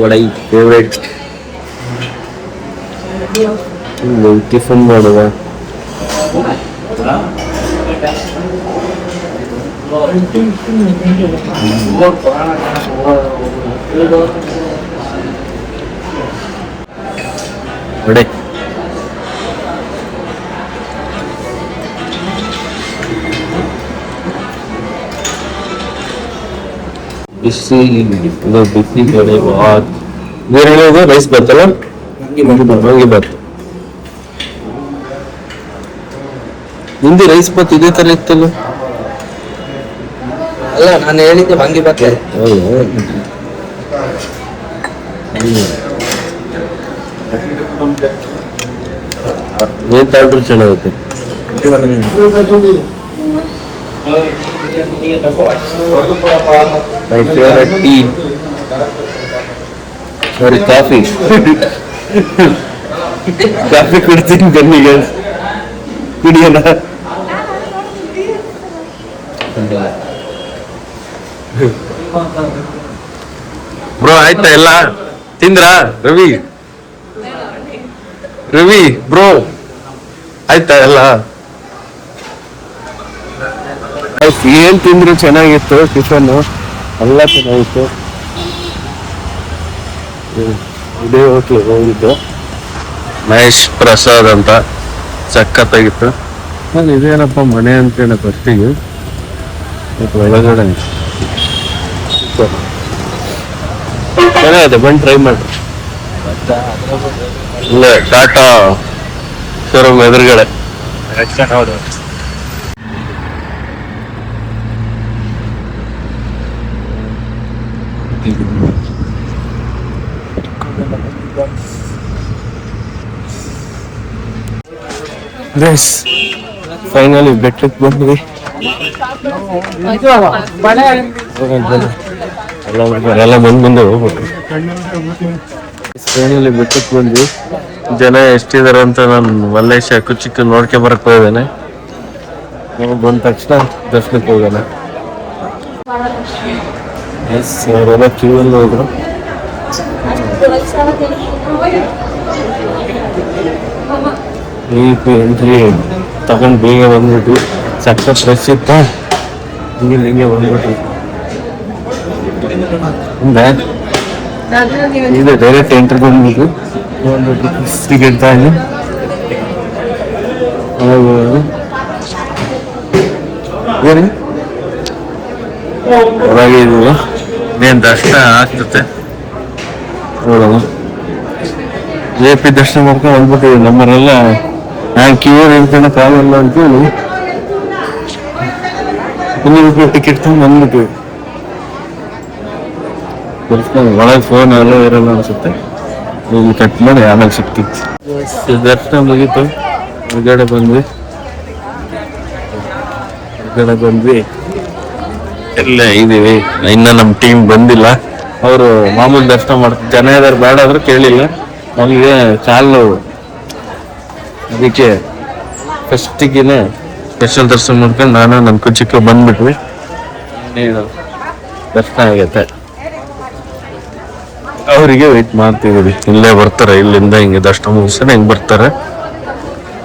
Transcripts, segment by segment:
ವಡೈ favourite. Tiffin ಮಾಡುವ ವಡೆ. ಬಿಸಿ ಬಿಸಿ ವಡೆ ಬಾತ್. ಬೇರೆ ಹೇಳೋದು ರೈಸ್ ಬರ್ತಲ್ಲ, ಹೋಗಿ ಬಾತ್. ನಿಂದು ರೈಸ್ ಬಾತ್ ಇದೇ ತರ ಇತ್ತಲ್ಲ? ಅಲ್ಲ, ನಾನು ಹೇಳಿದ್ದೆ ವಾಂಗಿ ಬಾತ್. ಏನ್ ತಾಳ್ರು ಚೆನ್ನಾಗುತ್ತೆ. My favorite tea. Sorry, coffee. ಕಾಫಿ ಕುಡ್ತೀನಿ ಗನ್ನಿಗೆ ಕುಡಿಯೋಣ. ಬ್ರೋ ಆಯ್ತಾ ಎಲ್ಲ ತಿಂದ್ರಾ? ರವಿ ಬ್ರೋ ಆಯ್ತಾ ಎಲ್ಲ? ಏನ್ ತಿಂದ್ರು ಚೆನ್ನಾಗಿತ್ತು. ಟಿಫನ್ ಎಲ್ಲ ಚೆನ್ನಾಗಿತ್ತು. ಇದೇ ಹೋಟ್ಲಿಗೆ ಹೋಗಿದ್ದು, ಮಹೇಶ್ ಪ್ರಸಾದ್ ಅಂತ. ಸಖತ್ತಾಗಿತ್ತು. ನಾನು ಇದೇನಪ್ಪ ಮನೆ ಅಂತೇಳ ಫಸ್ಟಿಗೆ, ಒಳಗಡೆ ಚೆನ್ನಾಗಿದೆ. ಬಂದು ಟ್ರೈ ಮಾಡಿ. ಇಲ್ಲ, ಟಾಟಾ ಶೋರೂಮ್ ಎದುರುಗಡೆ. ಹೌದು. ಫೈನಲಿ ಬೆಟ್ಟಕ್ಕೆ ಬಂದ್ವಿ. ಎಲ್ಲ ಮುಂದೆ ಹೋಗ್ಬೇಕು. ಫೈನಲಿ ಬೆಟ್ಟಕ್ಕೆ ಬಂದ್ವಿ. ಜನ ಎಷ್ಟಿದಾರೆ ಅಂತ ನಾನು ಮಲ್ಲೇಶ ಚಿಕ್ಕ ನೋಡ್ಕೆ ಬರಕ್ ಹೋಗಿದ್ದೇನೆ. ಬಂದ ತಕ್ಷಣ ದರ್ಶನಕ್ಕೆ ಹೋಗೋಣ. ಅವರೆಲ್ಲ ಕ್ಯೂ ಅಲ್ಲಿ ಹೋದ್ರು. ಎಂಟ್ರಿ ತಗೊಂಡು ಬೇಗ ಬಂದ್ಬಿಟ್ಟು ಸಕ್ಕ ಫ್ರೆಶ್ ಇತ್ತು. ಹಿಂಗೆ ಬಂದ್ಬಿಟ್ಟು ಇದು ಡೈರೆಕ್ಟ್ ಎಂಟ್ರಿ ಬಂದ್ಬಿಟ್ಟು ಟಿಕೆಟ್ ತಗೊಂಡು ಹೊರಗೆ ಇದೀವಿ. ಇನ್ನೇನು ದರ್ಶನ ಆಗ್ತತೆ ನೋಡೋಣ. JP ದರ್ಶನ ಮಾಡ್ಕೊಂಡು ಬಂದ್ಬಿಟ್ಟಿವಿ. ನಮ್ಮರೆಲ್ಲ ನಾನು ಕ್ಯೂ ನಿಲ್ಕೊಳಕ್ಕಾಗಲ್ಲ ಅಂತೇಳಿ ₹100 ಟಿಕೆಟ್ ತಗೊಂಡು ಬಂದ್ಬಿಟ್ವಿ. ಒಳಗೆ ಫೋನ್ ಎಲ್ಲ ಇರಲ್ಲ ಅನ್ಸುತ್ತೆ. ಇಲ್ಲಿ ಕಟ್ ಮಾಡಿ ಆಮೇಲೆ ಸಿಕ್ತಿತ್ತು. ದರ್ಶನ ಮುಗೀತು. ಹೊರಗಡೆ ಬಂದ್ವಿ. ಎಲ್ಲ ಇದೀವಿ. ಇನ್ನು ನಮ್ಮ ಟೀಮ್ ಬಂದಿಲ್ಲ. ಅವರು ಮಾಮೂಲಿ ದರ್ಶನ ಮಾಡ್ತಾರೆ. ಜನ ಇದಾರೆ, ಬೇಡ ಆದ್ರೂ ಕೇಳಿಲ್ಲ. ನಮಗೆ ಕಾಲು ಅದಕ್ಕೆ ಫಸ್ಟಿಗೆ ಸ್ಪೆಷಲ್ ದರ್ಶನ ಮಾಡ್ಕೊಂಡು ನಾನು ನನ್ನ ಚಿಕ್ಕ ಬಂದ್ಬಿಟ್ವಿ. ದರ್ಶನ ಆಗೈತೆ. ಅವರಿಗೆ ವೆಯ್ಟ್ ಮಾಡ್ತಿದ್ದೀವಿ. ಇಲ್ಲೇ ಬರ್ತಾರೆ, ಇಲ್ಲಿಂದ ಹಿಂಗೆ ದರ್ಶನ ಮುಗಿಸ್ತಾರೆ ಹಿಂಗೆ ಬರ್ತಾರೆ.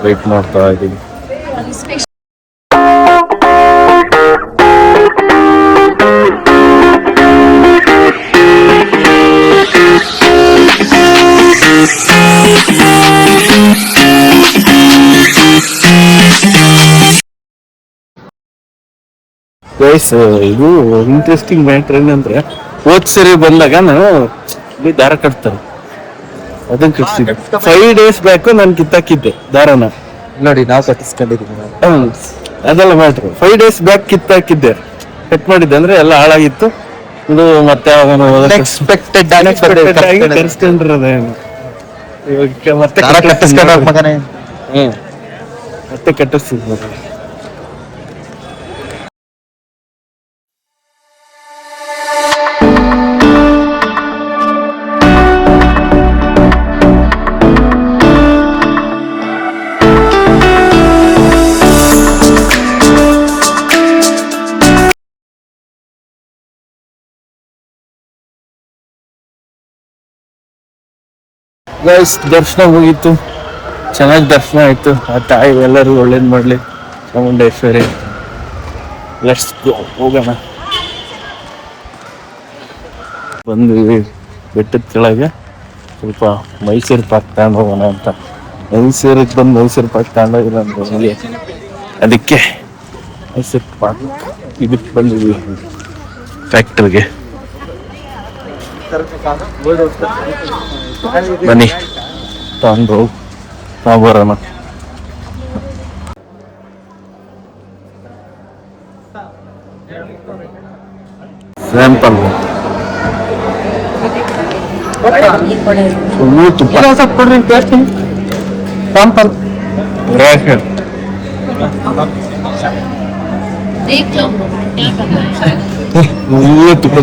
ವೆಯ್ಟ್ ಮಾಡ್ತಾ ಇದ್ದೀವಿ. ಇದು ಇಂಟ್ರೆಸ್ಟಿಂಗ್ ಮ್ಯಾಟ್ರ್ ಏನಂದ್ರೆ, ಹೋದ್ ಸರಿ ಬಂದಾಗ ನಾನು ದಾರ ಕಟ್ತಾರೆ, ಅದನ್ನ ಕಟ್ಸಿದ್ದೆ. 5 days ಬ್ಯಾಕ್ ನಾನು ಕಿತ್ತಾಕಿದ್ದೆ ದಾರನ. ನೋಡಿ, ನಾವು ಕಟ್ಟಿಸ್ಕೊಂಡಿದ್ದೀವಿ. ಅದೆಲ್ಲ ಮ್ಯಾಟ್ರ್. 5 days ಬ್ಯಾಕ್ ಕಿತ್ತಾಕಿದ್ದೆ, ಕಟ್ ಮಾಡಿದ್ದೆ. ಅಂದ್ರೆ ಎಲ್ಲ ಹಾಳಾಗಿತ್ತು. ಇದು ಮತ್ತೆ ಅನ್ಎಕ್ಸ್ಪೆಕ್ಟೆಡ್ ಆಗಿ ಕರ್ಸ್ಕೊಂಡಿರೋದೇನು ಇವಾಗ ಮತ್ತೆ ಕಟ್ಟಿಸ್ತಿದ್. ಗೈಸ್ ದರ್ಶನ ಮುಗೀತು, ಚೆನ್ನಾಗಿ ದರ್ಶನ ಆಯ್ತು. ಆ ತಾಯಿ ಎಲ್ಲರೂ ಒಳ್ಳೇದು ಮಾಡಲಿ, ಚಾಮುಂಡೇಶ್ವರಿ. ಲೆಟ್ಸ್ ಗೋ, ಹೋಗೋಣ. ಬಂದ್ವಿ ಬೆಟ್ಟದ ಕೆಳಗೆ, ಸ್ವಲ್ಪ ಮೈಸೂರು ಪಾಕ್ ತಗೊಂಡು ಹೋಗೋಣ ಅಂತ. ಮೈಸೂರಿಗೆ ಬಂದು ಮೈಸೂರು ಪಾಕ್ ತಗೊಂಡೋಗಿಲ್ಲ ಅಂದ್ರೆ ಅದಕ್ಕೆ ಮೈಸೂರು ಪಾಕ್ ಇದಕ್ಕೆ ಬಂದಿದ್ವಿ, ಫ್ಯಾಕ್ಟ್ರಿಗೆ. ಬನ್ನಿ ತಗೊಂಡು ನಾವು ಬರೋಣ. ಸ್ಯಾಂಪಲ್ ತುಪ್ಪ ಕೊಡ್ರಿ, ಸ್ಯಾಂಪಲ್ ರೇಷನ್ ತುಪ್ಪ ತುಪ್ಪ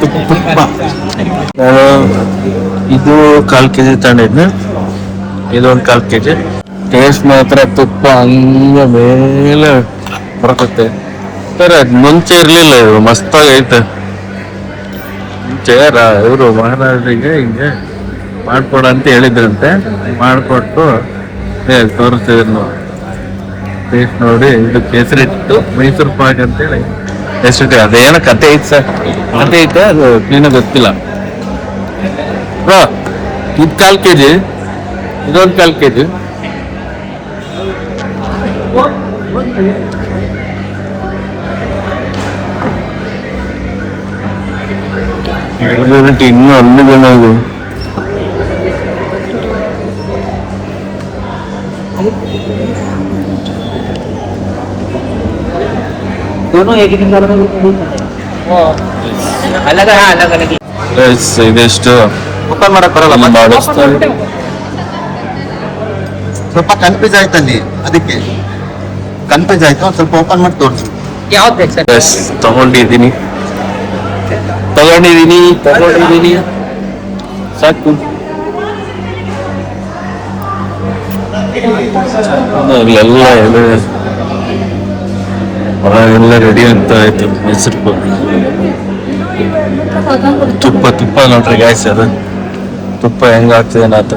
ತುಪ್ಪ ತುಪ್ಪ. ನಾನು ಇದು 1/4 kg ತಗೊಂಡಿದ್ನ, ಇದೊಂದು 1/4 kg. ಟೇಸ್ಟ್ ಮಾತ್ರ ತುಪ್ಪ ಹಂಗ ಮೇಲೆ ಬರ್ತತೆ ಸರ್. ಅದ್ ಮುಂಚೆ ಇರ್ಲಿಲ್ಲ, ಇದು ಮಸ್ತಾಗಿ ಐತೆ. ಮುಂಚೆ ಇವರು ಮಹಾರಾಜರಿಗೆ ಹಿಂಗೆ ಮಾಡ್ಕೊಡ ಅಂತ ಹೇಳಿದ್ರಂತೆ, ಮಾಡಿಕೊಟ್ಟು ತೋರಿಸ್ತಿದ್ರು. ಟೇಸ್ಟ್ ನೋಡಿ, ಇದಕ್ಕೆ ಹೆಸರಿಟ್ಟು ಮೈಸೂರು ಪಾಕ್ ಅಂತೇಳಿ ಹೆಸರಿಟ್ಟು. ಅದೇನೋ ಕತೆ ಐತೆ ಸರ್, ಕತೆ ಐತೆ, ಅದು ಕ್ಲೀನಾಗಿ ಗೊತ್ತಿಲ್ಲ. ಬ್ರೋ ಇದು 1/4 kg, ಇದೊಂದು 1/4 kg. ಇನ್ನೂ 11 ಜನ ಇದು. ಇದೆಷ್ಟು ಓಪನ್ ಮಾಡಕ್ ಬರಲ್ಲ, ಮಾಡಿಸ್ತಾರೆ. ಸ್ವಲ್ಪ ಕನ್ಫ್ಯೂಸ್ ಆಯ್ತಲ್ಲಿ, ಅದಕ್ಕೆ ಕನ್ಫ್ಯೂಸ್ ಆಯ್ತು. ಒಂದ್ ಸ್ವಲ್ಪ ಓಪನ್ ಮಾಡಿ ತೋರಿಸಿ. ಯಾವ್ದು ಬೇಕು ಸರ್? ತಗೊಂಡಿದ್ದೀನಿ ಸಾಕು. ಎಲ್ಲ ರೆಡಿ ಅಂತ ಆಯ್ತು. ಮೈಸೂರು ಪಾಕ್ ತುಪ್ಪ ತುಪ್ಪ ನೋಡ್ರಿ ಗ್ಯಾಸ್, ಅದು ತುಪ್ಪ ಹೆಂಗಾಗ್ತದೆ ನಾತ.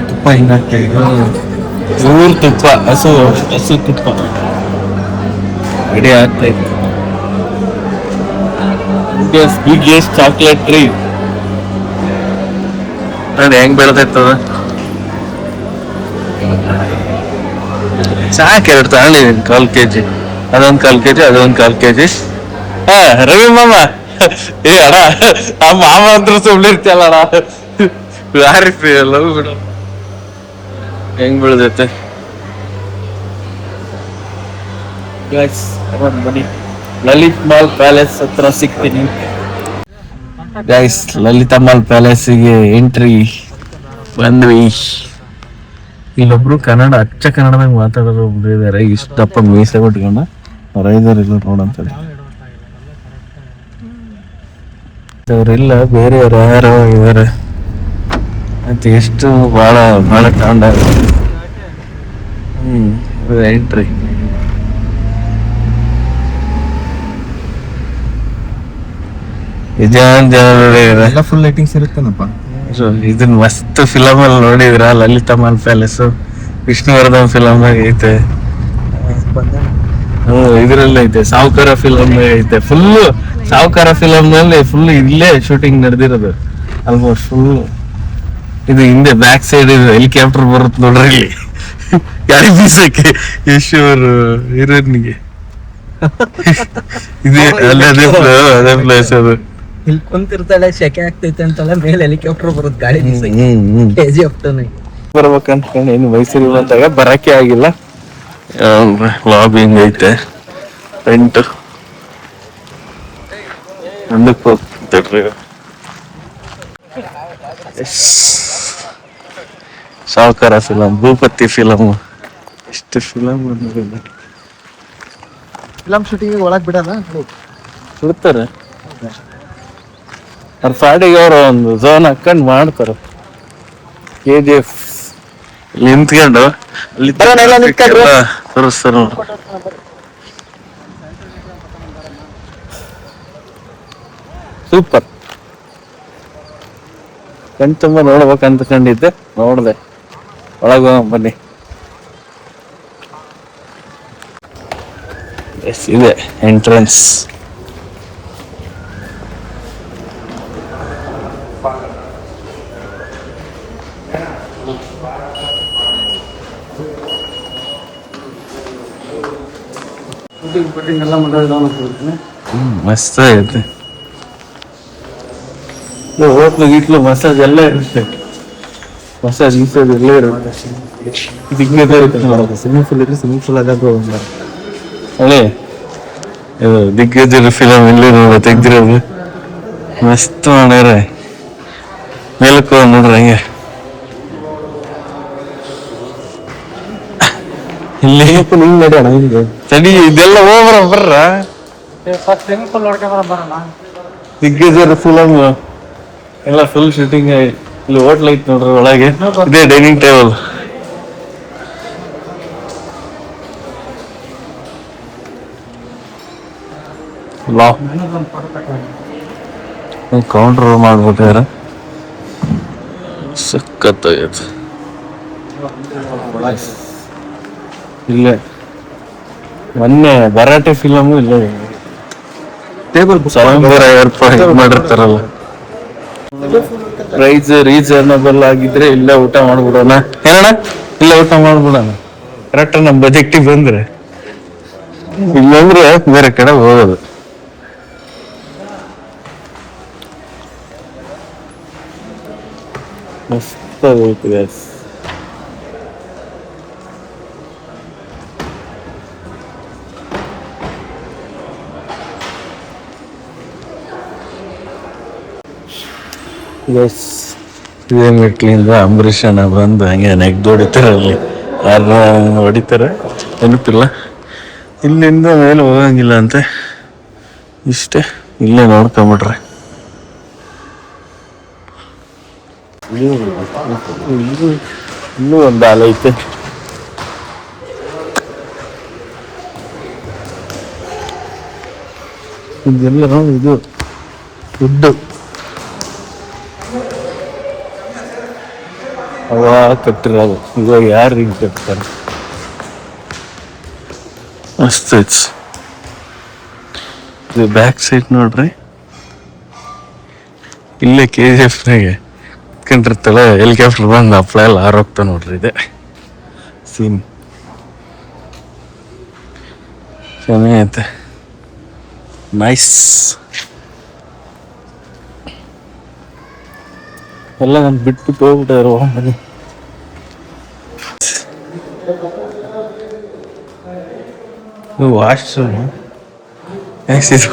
ತುಪ್ಪ ಹಿಂಗಾಗ್ತದೆ, ಊರ್ ತುಪ್ಪ, ಹಸು ತುಪ್ಪ ರೆಡಿ ಆಗ್ತೈತೆ. ಬಿಗ್ಗೆಸ್ಟ್ ಚಾಕ್ಲೇಟ್ ಟ್ರೀ ನೋಡಿ ಹೆಂಗ್ ಬೆಳೆದೈತದ. ಸಾಕು, 2 ತಗೊಂಡಿದ್ದೀನಿ, 1/4 kg. ಅದೊಂದು 1/4 kg, ಅದೊಂದು 1/4 kg. ಹಾ ರವಿ ಮಾಮ, ಏ ಅಣ್ಣ, ಆ ಮಾಮ ಅಂದ್ರೂ ಸುಳ್ಳಿರ್ತಿಯಲ್ಲ ಅಣ್ಣ. ಯಾರಿಲ್ಲ ಬಿಡು, ಹೆಂಗ್ ಬೆಳೆದೈತೆ. ಬನ್ನಿ, ಲಲಿತ್ ಮಾಲ್ ಪ್ಯಾಲೇಸ್ ಹತ್ರ ಸಿಗ್ತೀನಿ ಗೈಸ್. ಲಲಿತಾ ಮಾಲ್ ಪ್ಯಾಲೇಸಿಗೆ ಎಂಟ್ರಿ ಬಂದ್ವಿ. ಇಲ್ಲೊಬ್ರು ಕನ್ನಡ, ಅಚ್ಚ ಕನ್ನಡದಾಗ ಮಾತಾಡೋರು ಒಬ್ರು ಇದಾರೆ, ಇಷ್ಟಪ್ಪ ಮೀಸೆ ಬಿಟ್ಕೊಂಡ ರೈದರಿಲ್ಲ ನೋಡಂತೇಳಿ. ಅವ್ರಿಲ್ಲ, ಬೇರೆಯವ್ರು ಯಾರೋ ಇದಾರೆ ಅಂತ. ಎಷ್ಟು ಬಹಳ ಬಹಳ ತಗೊಂಡ. ಎಂಟ್ರಿ ಎಲ್ಲ ಫುಲ್ ಲೈಟಿಂಗ್ಸ್ ಇರುತ್ತೇನಪ್ಪ. ಇದನ್ ಮಸ್ತ್ ಫಿಲಮ್ ಅಲ್ಲಿ ನೋಡಿದ್ರ, ಲಲಿತಾ ಮಾಲ್ ಪ್ಯಾಲೇಸ್ ವಿಷ್ಣುವರ್ಧನ್ ಫಿಲಮ್ ಐತೆ. ಇದ್ರಲ್ಲಿ ಐತೆ, ಸಾವುಕಾರ ಫಿಲಮ್ ಐತೆ. ಫುಲ್ ಸಾವುಕಾರ ಫಿಲಮ್ ನಲ್ಲಿ ಫುಲ್ ಇಲ್ಲೇ ಶೂಟಿಂಗ್ ನಡೆದಿರೋದು ಆಲ್ಮೋಸ್ಟ್ ಫುಲ್. ಇದು ಹಿಂದೆ ಬ್ಯಾಕ್ ಸೈಡ್ ಇದು ಹೆಲಿಕಾಪ್ಟರ್ ಬರುತ್ತೆ ನೋಡ್ರಿ, ಇಲ್ಲಿ ಗಾಡಿ ಬೀಸಕ್ಕೆ ಯಶೋರ್ ಹೀರೋನ್ಗೆ. ಇದೆ ಅದೇ ಪ್ಲೇಸ್ ಅದು. ಇಲ್ಲಿ ಕುಂತಿರ್ತಾಳೆ, ಶೆಕೆ ಆಗ್ತೈತೆ ಅಂತಲ್ಲ, ಮೇಲೆ ಹೆಲಿಕಾಪ್ಟರ್ ಬರುತ್ತೆ ಗಾಡಿ KGF ಬರ್ಬೇಕಂತ ಏನು ಮೈಸೂರಿಗೆ ಬಂದಾಗ ಬರಕ್ಕೆ ಆಗಿಲ್ಲ. ಲಾಬಿಂಗ್ ಐತೆ, ಟೆಂಟ್ ಮುಂದಕ್ಕೆ ಹೋಗ್ತಿರ್ರಿ. ಸಾವುಕಾರ ಫಿಲಮ್, ಭೂಪತಿ ಫಿಲಮ್, ಎಷ್ಟು ಫಿಲಮ್ ಫಿಲಮ್ ಶೂಟಿಂಗ್ ಒಳಗ್ ಬಿಡಲ್ಲ, ಬಿಡ್ತಾರೆ. ಅವ್ರ ಪಾಡಿಗೆ ಅವರು ಒಂದು ಝೋನ್ ಹಾಕೊಂಡು ಮಾಡ್ತಾರೆ. KGF ನಿಂತ್ಕೊಂಡು ಅಲ್ಲಿ ತೋರಿಸ್ತಾರೆ ನೋಡಿ. ಸೂಪರ್. ಕಣ್ ತುಂಬ ನೋಡ್ಬೇಕಂತ ಕಂಡಿದ್ದೆ, ನೋಡ್ದೆ. ಒಳಗ ಬನ್ನಿ. ಎಸ್ ಇದೆ ಎಂಟ್ರೆನ್ಸ್. ಮಸ್ತ್ ಆಗೈತೆ. ಹೋಟ್ಲು ಗೀಟ್ಲು ಮಸಾಜ್ ಎಲ್ಲ ಇರುತ್ತೆ. ಮಸಾಜ್ ಗೀಸಾಜ್ ಎಲ್ಲ ಇರುತ್ತೆ. ಸ್ವಿಮ್ಮಿಂಗ್ ಪೂಲ್ ಇದ್ರೆ ಸ್ವಿಮ್ಮಿಂಗ್ ಪೂಲ್ ಆಗೋದು ಅದೇ ಇದು ದಿಗ್ಗಜರ ಫಿಲಮ್ ಇಲ್ಲಿ ತೆಗ್ದಿರೋದು ಮಸ್ತ್ ಮಾಡ್ಯಾರ. ಮೇಲಕ್ಕೆ ನೋಡ್ರಿ ಹಂಗೆ ಇಲ್ಲಿ ಹಿಂಗ್ ನಡೆಯೋಣ ಹಿಂಗೆ. ತಡಿ ಇದೆಲ್ಲ ಬರ್ರ ದಿಗ್ಗಜರ ಫಿಲಮ್ ಎಲ್ಲ ಫುಲ್ ಶೂಟಿಂಗ್. ಇಲ್ಲಿ ಹೋಟ್ಲ್ ಐತ್ ನೋಡ್ರಿ ಒಳಗೆ. ಇದೇ ಡೈನಿಂಗ್ ಟೇಬಲ್. ಕೌಂಟರ್ ಮಾಡ್ಬಿಟ್ಟಾರ. ಸಖತ್ತಾಗೈತೆ. ಇಲ್ಲೇ ಮೊನ್ನೆ ಭರಾಟೆ ಫಿಲಮು ಇಲ್ಲೇ ಟೇಬಲ್ ಮಾಡಿರ್ತಾರಲ್ಲ. ಪ್ರೈಸ್ ರೀಸನಬಲ್ ಆಗಿದ್ರೆ ಇಲ್ಲೇ ಊಟ ಮಾಡ್ಬಿಡೋಣ. ಏನಣ್ಣ ಇಲ್ಲೇ ಊಟ ಮಾಡ್ಬಿಡೋಣ. ಕರೆಕ್ಟ್ ನಮ್ಮ ಬಜೆಕ್ಟಿಗೆ ಬಂದ್ರೆ, ಇಲ್ಲಂದ್ರೆ ಬೇರೆ ಕಡೆ ಹೋಗೋದು. ಮಸ್ತ್ ಆಗೈತೆ ಗೈಸ್. ಎಸ್ ಇದೇ ಮೆಟ್ಲಿಂದ ಅಂಬರೀಷ್ ಅಣ್ಣ ಬಂದು ಹಂಗೆ ನೆಗ್ದು ಹೊಡಿತಾರೆ. ಅಲ್ಲಿ ಯಾರನ್ನ ಹೊಡಿತಾರೆ ನೆನಪಿಲ್ಲ. ಇಲ್ಲಿಂದ ಮೇಲೆ ಹೋಗಂಗಿಲ್ಲ ಅಂತೆ. ಇಷ್ಟೇ, ಇಲ್ಲೇ ನೋಡ್ಕೊಂಬಿಟ್ರೆ. ಇನ್ನೂ ಒಂದು ಹಾಲ್ ಐತೆ. ಇದೆಲ್ಲ ಇದು ದುಡ್ಡು ಅವಾಗ ಕಟ್ಟಿರೋದು. ಇವಾಗ ಯಾರು ಹಿಂಗೆ ಕಟ್ತಾರೆ? ಮಸ್ತ್ ಐತಿ. ಇದು ಬ್ಯಾಕ್ ಸೈಡ್ ನೋಡ್ರಿ. ಇಲ್ಲೇ KGF-ನಾಗೆ ಕಂಡಿರ್ತಲ್ಲ ಹೆಲಿಕಾಪ್ಟರ್ ಬಂದು ಹಪ್ಳ ಎಲ್ಲ ಹಾರೋಗ್ತಾ ನೋಡ್ರಿ. ಇದೆ ಸೀನ್ ಚೆನ್ನಾಗೈತೆ. ನೈಸ್. ಎಲ್ಲ ನಾನು ಬಿಟ್ಬಿಟ್ಟು ಹೋಗ್ಬಿಟ್ಟಾರು ಮನೆ. ವಾಶ್ರೂಮ್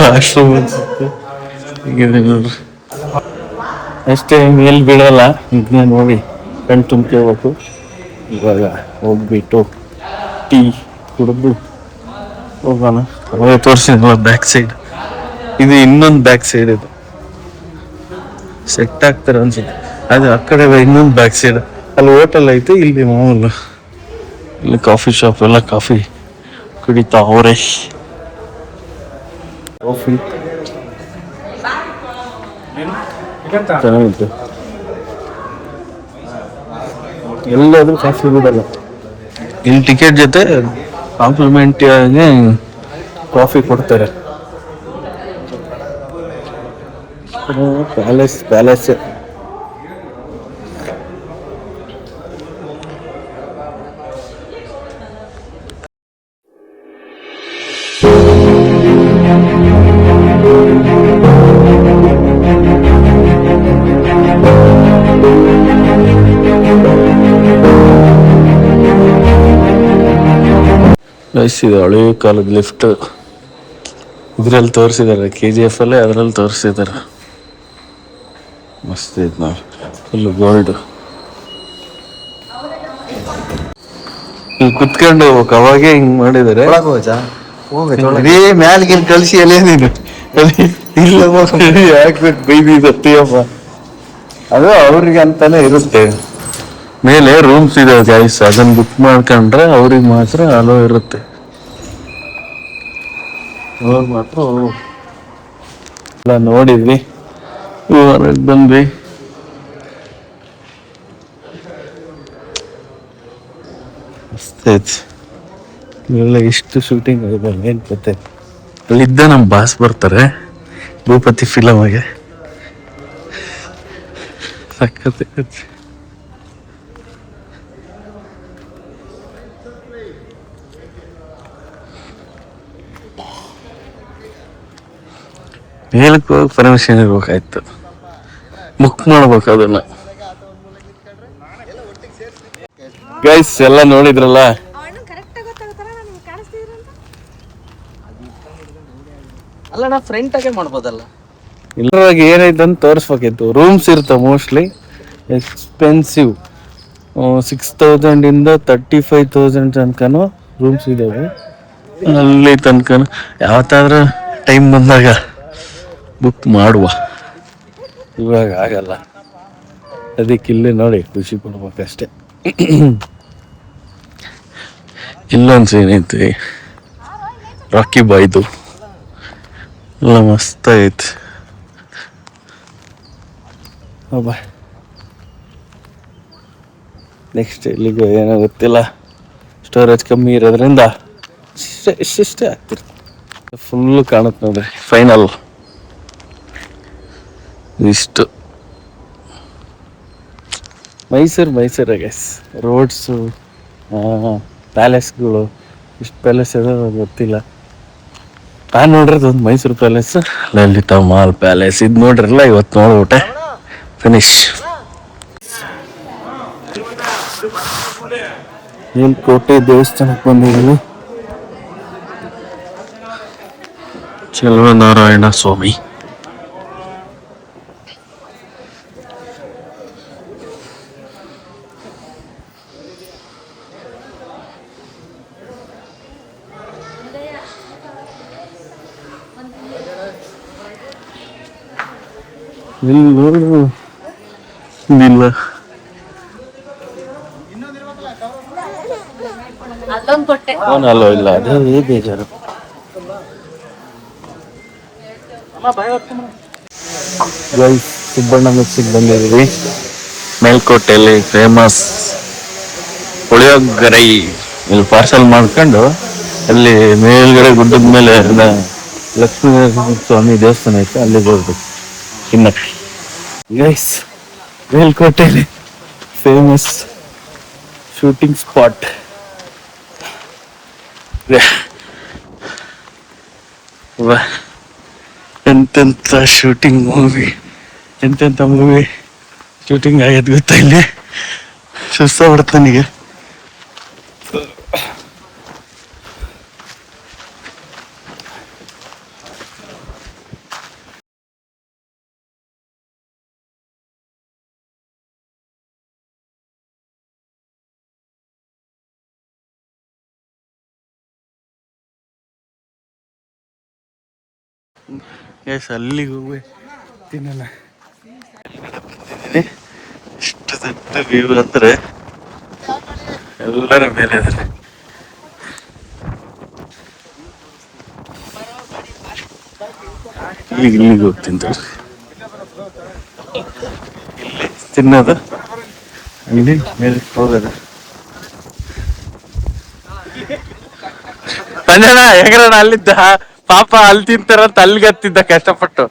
ವಾಶ್ರೂಮ್ ಅನ್ಸುತ್ತೆ. ನೋಡ್ರಿ ಅಷ್ಟೇ, ಮೇಲೆ ಬಿಡಲ್ಲ. ಇದನ್ನ ನೋಡಿ ಕಣ್ ತುಂಬ್ಕೋಬೇಕು. ಇವಾಗ ಹೋಗ್ಬಿಟ್ಟು ಟೀ ಕುಡಿದು ಹೋಗೋಣ. ಅವಾಗ ತೋರಿಸಿದ್ವಲ್ಲ ಬ್ಯಾಕ್ ಸೈಡ್, ಇದು ಇನ್ನೊಂದು ಬ್ಯಾಕ್ ಸೈಡ್. ಇದು ಸೆಟ್ ಆಗ್ತಾರೆ ಅನ್ಸುತ್ತೆ. ಅದು ಆ ಕಡೆ ಇನ್ನೊಂದು ಬ್ಯಾಕ್ ಸೈಡ್. ಅಲ್ಲಿ ಹೋಟೆಲ್ ಐತೆ, ಇಲ್ಲಿ ಮಾಮೂಲು ಇಲ್ಲಿ ಕಾಫಿ ಶಾಪ್ ಎಲ್ಲ ಕಾಫಿ ಕುಡಿತಾ ಅವರೇ. ಕಾಫಿ ಚೆನ್ನಾಗಿತ್ತು. ಎಲ್ಲಾದ್ರೂ ಕಾಫಿ ಬಿಡಲ್ಲ. ಇಲ್ಲಿ ಟಿಕೆಟ್ ಜೊತೆ ಕಾಂಪ್ಲಿಮೆಂಟ್ ಆಗಿ ಕಾಫಿ ಕೊಡ್ತಾರೆ. ಪ್ಯಾಲೇಸ್ ಇದೆ ಹಳೆ ಕಾಲದ ಲಿಫ್ಟ್. ಇದ್ರಲ್ಲಿ ತೋರಿಸಿದ್ದಾರೆ, KGF ಅಲ್ಲೇ ಅದ್ರಲ್ಲಿ ತೋರಿಸಿದ್ದಾರೆ. ಮಸ್ತ್ ಐತೆ ನಾವು ಫುಲ್ ಗೋಲ್ಡ್. ಇಲ್ಲಿ ಕುತ್ಕೊಂಡು ಹೋಗ್ಬೇಕು. ಅವಾಗೆ ಹಿಂಗ್ ಮಾಡಿದ್ದಾರೆ. ಮ್ಯಾಲ್ಗಿನ್ ಕಳ್ಸಿ ಅಲ್ಲೇ ನೀನು ಯಾಕೆ ಬೈದಿದಪ್ಪ. ಅದು ಅವ್ರಿಗೆ ಅಂತಾನೆ ಇರುತ್ತೆ. ಮೇಲೆ ರೂಮ್ಸ್ ಇದೆ ಗೈಸ್, ಅದನ್ನ ಬುಕ್ ಮಾಡ್ಕೊಂಡ್ರೆ ಅವ್ರಿಗೆ ಮಾತ್ರ ಅಲೋ ಇರುತ್ತೆ. ಅವ್ರು ಮಾತ್ರ ಎಲ್ಲ ನೋಡಿದ್ವಿ. ಹೊರಗೆ ಬಂದ್ವಿ. ಐತಿ. ಇವೆಲ್ಲ ಇಷ್ಟು ಶೂಟಿಂಗ್ ಆಗಿದೆ ಏನು ಕತೆ. ಅಲ್ಲಿದ್ದ ನಮ್ಮ ಬಾಸ್ ಬರ್ತಾರೆ ಭೂಪತಿ ಫಿಲಮ್ಗೆ. ಸಖತ್ ಮೇಲಕ್ಕೆ ಹೋಗಿ ಪರ್ಮಿಷನ್ ಇರ್ಬೇಕಾಯ್ತು, ಬುಕ್ ಮಾಡ್ಬೇಕು ಅದನ್ನ. ಗೈಸ್ ಎಲ್ಲ ನೋಡಿದ್ರಲ್ಲ, ಅಲ್ಲ ನಾ ಫ್ರೆಂಟ್ ಆಗೆ ಮಾಡ್ಬೋದಲ್ಲ. ಇಲ್ಲರಾಗ ಏನೈತೆ ಅಂತ ತೋರಿಸ್ಬೇಕಿತ್ತು. ರೂಮ್ಸ್ ಇರ್ತಾವ ಮೋಸ್ಟ್ಲಿ ಎಕ್ಸ್ಪೆನ್ಸಿವ್. 6,000 ಇಂದ 35,000 ತನಕನೂ ರೂಮ್ಸ್ ಇದಾವೆ. ಅಲ್ಲಿ ತನಕ ಯಾವತ್ತಾದ್ರೂ ಟೈಮ್ ಬಂದಾಗ ಬುಕ್ ಮಾಡುವ, ಇವಾಗ ಆಗಲ್ಲ. ಅದಕ್ಕೆ ಇಲ್ಲೇ ನೋಡಿ ಖುಷಿ ಪಡ್ಬೇಕಷ್ಟೆ. ಇಲ್ಲೊಂದು ಸೀನ್ ಐತಿ ರಾಕಿ ಬಾಯ್ದು, ಎಲ್ಲ ಮಸ್ತ್ ಐತಿ. ಅಬ್ಬಾ ನೆಕ್ಸ್ಟ್ ಇಲ್ಲಿಗೆ ಏನೋ ಗೊತ್ತಿಲ್ಲ, ಸ್ಟೋರೇಜ್ ಕಮ್ಮಿ ಇರೋದ್ರಿಂದ ಇಷ್ಟೇ ಆಗ್ತಿರ್ತದೆ. ಫುಲ್ಲು ಕಾಣುತ್ತೆ ನೋಡ್ರಿ ಫೈನಲ್ ಇಷ್ಟು. ಮೈಸೂರು ಗೈಸ್, ರೋಡ್ಸು, ಪ್ಯಾಲೇಸ್ಗಳು, ಇಷ್ಟು ಪ್ಯಾಲೇಸ್ ಇದೆ ಗೊತ್ತಿಲ್ಲ. ನಾನು ನೋಡ್ರದ್ದು ಒಂದು ಮೈಸೂರು ಪ್ಯಾಲೇಸ್, ಲಲಿತಾ ಮಾಲ್ ಪ್ಯಾಲೇಸ್, ಇದು ನೋಡ್ರಲ್ಲ ಇವತ್ತು ನೋಡ್ಬಿಟ್ಟೆ ಫಿನಿಶ್. ಮೇಲ್ಕೋಟೆ ದೇವಸ್ಥಾನಕ್ಕೆ ಬಂದಿದ್ದೀವಿ. ಚೆಲುವನಾರಾಯಣ ಸ್ವಾಮಿ. ಇಲ್ಲ ಅಲ್ಲೋ ಇಲ್ಲ, ಅದೇ ಬೇಜಾರು. ಸುಬ್ಬಣ್ಣ ಮೆಸ್ಸಿಗೆ ಬಂದಿದ್ದೀವಿ. ಮೇಲ್ಕೋಟೆಯಲ್ಲಿ ಫೇಮಸ್ ಪುಳಿಯೋಗರೆ. ಇಲ್ಲಿ ಪಾರ್ಸಲ್ ಮಾಡ್ಕೊಂಡು ಅಲ್ಲಿ ಮೇಲ್ಗಡೆ ಗುಡ್ಡದ ಮೇಲೆ ಲಕ್ಷ್ಮೀ ಸ್ವಾಮಿ ದೇವಸ್ಥಾನ ಐತೆ, ಅಲ್ಲಿಗೆ ಹೋಗ್ಬೇಕು ತಿನ್ನಕ್ಕೆ. ಗೈಸ್ ಮೇಲ್ಕೋಟೆಯಲ್ಲಿ ಫೇಮಸ್ ಶೂಟಿಂಗ್ ಸ್ಪಾಟ್. ಎಂತೆಂಥ ಶೂಟಿಂಗ್ ಮೂವಿ, ಎಂತೆಂಥ ಮೂವಿ ಶೂಟಿಂಗ್ ಆಗ್ಯದ ಗೊತ್ತಾ ಇಲ್ಲಿ. ಸುಸ್ತಾಗ್ಬಿಡುತ್ತೆ ನನಗೆ. ಎಸ್ ಅಲ್ಲಿಗೆ ಹೋಗಿ ತಿನ್ನೋಣ. ಎಷ್ಟು ದೊಡ್ಡ ವ್ಯೂ ಅಂದ್ರೆ ಎಲ್ಲರ ಮೇಲೆ ಅದ್ರೆ. ಇಲ್ಲಿಗೆ ಹೋಗಿ ತಿಂತಾರೆ, ಇಲ್ಲಿ ತಿನ್ನೋದು, ಇಲ್ಲಿ ಮೇಲೆ ಹೋಗೋದು. ಸಂಜನ ಹೆಂಗ್ರಣ ಅಲ್ಲಿದ್ದ ಪಾಪ ಅಲ್ಲಿ ತಿಂತಾರಂತ ಅಲ್ಲಿಗೆ ಹತ್ತಿದ್ದ ಕಷ್ಟಪಟ್ಟು.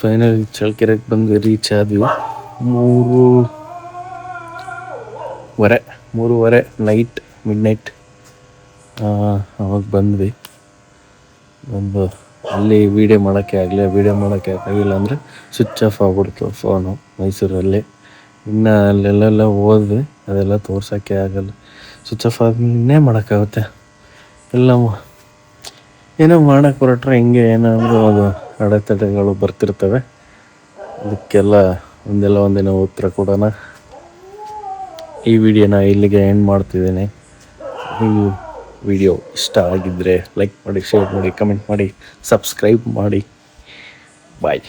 ಫೈನಲ್ ಚಳ್ಳಕೆರೆಗೆ ಬಂದು ರೀಚ್ ಆದ್ವಿ. 3:30 ನೈಟ್, ಮಿಡ್-ನೈಟ್ ಅವಾಗ ಬಂದ್ವಿ. ಒಂದು ಅಲ್ಲಿ ವೀಡಿಯೋ ಮಾಡೋಕ್ಕೆ ಆಗಿಲ್ಲ ಅಂದರೆ ಸ್ವಿಚ್ ಆಫ್ ಆಗ್ಬಿಡ್ತು ಫೋನು ಮೈಸೂರಲ್ಲಿ. ಇನ್ನು ಅಲ್ಲೆಲ್ಲ ಹೋದ್ವಿ, ಅದೆಲ್ಲ ತೋರ್ಸೋಕ್ಕೆ ಆಗಲ್ಲ. ಸ್ವಿಚ್ ಆಫ್ ಆದ್ಮೇಲೆ ಮಾಡೋಕ್ಕಾಗುತ್ತೆ. ಎಲ್ಲ ಏನೋ ಮಾಡೋಕ್ಕೆ ಹೊರಟ್ರೆ ಹಿಂಗೆ ಏನಾದರೂ ಅದು ಅಡೆತಡೆಗಳು ಬರ್ತಿರ್ತವೆ. ಅದಕ್ಕೆಲ್ಲ ಒಂದಿನ ಉತ್ತರ ಕೊಡೋಣ. ಈ ವಿಡಿಯೋನ ಇಲ್ಲಿಗೆ ಎಂಡ್ ಮಾಡ್ತಿದ್ದೀನಿ. ಈ ವಿಡಿಯೋ ಇಷ್ಟ ಆಗಿದ್ದರೆ ಲೈಕ್ ಮಾಡಿ, ಶೇರ್ ಮಾಡಿ, ಕಮೆಂಟ್ ಮಾಡಿ, ಸಬ್ಸ್ಕ್ರೈಬ್ ಮಾಡಿ. ಬಾಯ್.